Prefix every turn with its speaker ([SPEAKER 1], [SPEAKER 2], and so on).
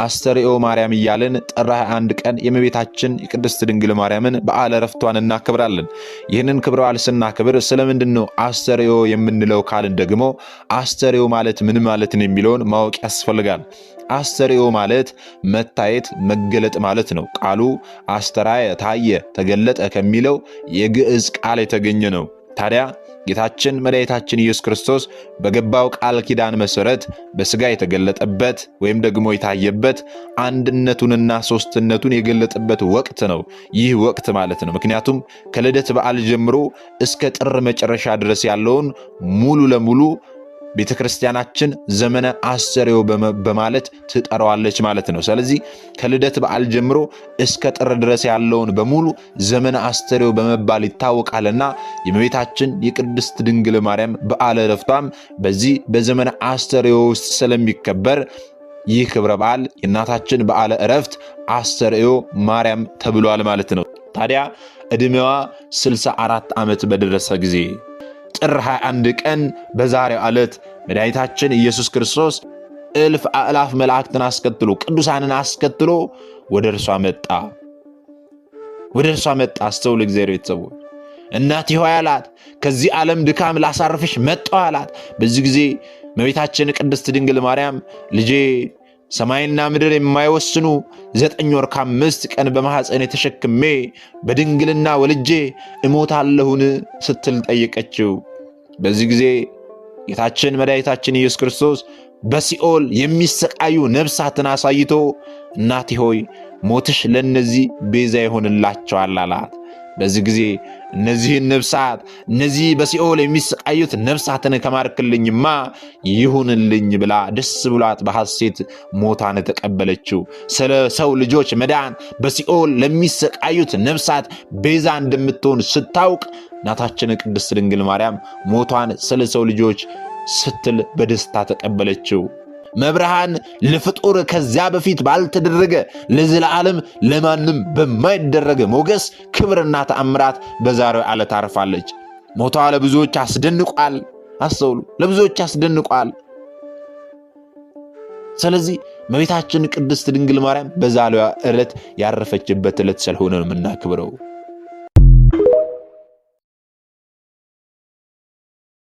[SPEAKER 1] አስተርእዮ ማርያም እያልን ጥር 21 ቀን የእመቤታችን የቅድስት ድንግል ማርያምን በዓለ ዕረፍቷን እናከብራለን። ይህንን ክብረ በዓል ስናከብር ስለምንድነው አስተርእዮ የምንለው ካልን ደግሞ አስተርእዮ ማለት ምን ማለት ነው የሚለውን ማወቅ ያስፈልጋል። አስተርእዮ ማለት መታየት መገለጥ ማለት ነው። ቃሉ አስተራየ ታየ ተገለጠ ከሚለው የግዕዝ ቃል የተገኘ ነው። ታዲያ ጌታችን መድኃኒታችን ኢየሱስ ክርስቶስ በገባው ቃል ኪዳን መሰረት በሥጋ የተገለጠበት ወይም ደግሞ የታየበት አንድነቱንና ሶስትነቱን የገለጠበት ወቅት ነው ይህ ወቅት ማለት ነው። ምክንያቱም ከልደት በዓል ጀምሮ እስከ ጥር መጨረሻ ድረስ ያለውን ሙሉ ለሙሉ ቤተክርስቲያናችን ዘመነ አስተርእዮ በማለት ትጠራዋለች ማለት ነው። ስለዚህ ከልደት በዓል ጀምሮ እስከ ጥር ድረስ ያለውን በሙሉ ዘመነ አስተርእዮ በመባል ይታወቃልና የእመቤታችን የቅድስት ድንግል ማርያም በዓለ ዕረፍቷም በዚህ በዘመነ አስተርእዮ ውስጥ ስለሚከበር ይህ ክብረ በዓል የእናታችን በዓለ ዕረፍት አስተርእዮ ማርያም ተብሏል ማለት ነው። ታዲያ ዕድሜዋ 64 ዓመት በደረሰ ጊዜ ጥር 21 ቀን በዛሬው ዕለት መድኃኒታችን ኢየሱስ ክርስቶስ እልፍ አእላፍ መላእክትን አስከትሎ ቅዱሳንን አስከትሎ ወደ እርሷ መጣ። አስተውሉ እግዚአብሔር ቤተሰቦች። እናቴ ሆይ አላት፣ ከዚህ ዓለም ድካም ላሳርፍሽ መጣሁ አላት። በዚህ ጊዜ እመቤታችን ቅድስት ድንግል ማርያም ልጄ ሰማይና ምድር የማይወስኑ 9 ወር ከ5 ቀን በማኅፀን ተሸክሜ በድንግልና ወልጄ እሞታለሁን ስትል ጠየቀችው። በዚህ ጊዜ ጌታችን መድኃኒታችን ኢየሱስ ክርስቶስ በሲኦል የሚሰቃዩ ነፍሳትን አሳይቶ እናቴ ሆይ ሞትሽ ለነዚህ ቤዛ ይሆንላቸዋል አላት። በዚህ ጊዜ እነዚህን ነፍሳት እነዚህ በሲኦል የሚሰቃዩት ነፍሳትን ከማርክልኝማ ይሁንልኝ ብላ ደስ ብሏት በሐሴት ሞታን ተቀበለችው። ስለ ሰው ልጆች መዳን በሲኦል ለሚሰቃዩት ነፍሳት ቤዛ እንደምትሆን ስታውቅ እናታችን ቅድስት ድንግል ማርያም ሞቷን ስለ ሰው ልጆች ስትል በደስታ ተቀበለችው። መብርሃን ለፍጡር ከዚያ በፊት ባልተደረገ ለዘላለም ለማንም በማይደረግ ሞገስ ክብርና ተአምራት በዛሬው ዕለት አርፋለች። ሞቷ ለብዙዎች አስደንቋል። አስተውሉ፣ ለብዙዎች አስደንቋል። ስለዚህ እመቤታችን ቅድስት ድንግል ማርያም በዛሬው ዕለት ያረፈችበት ዕለት ስለሆነ ነው የምናከብረው።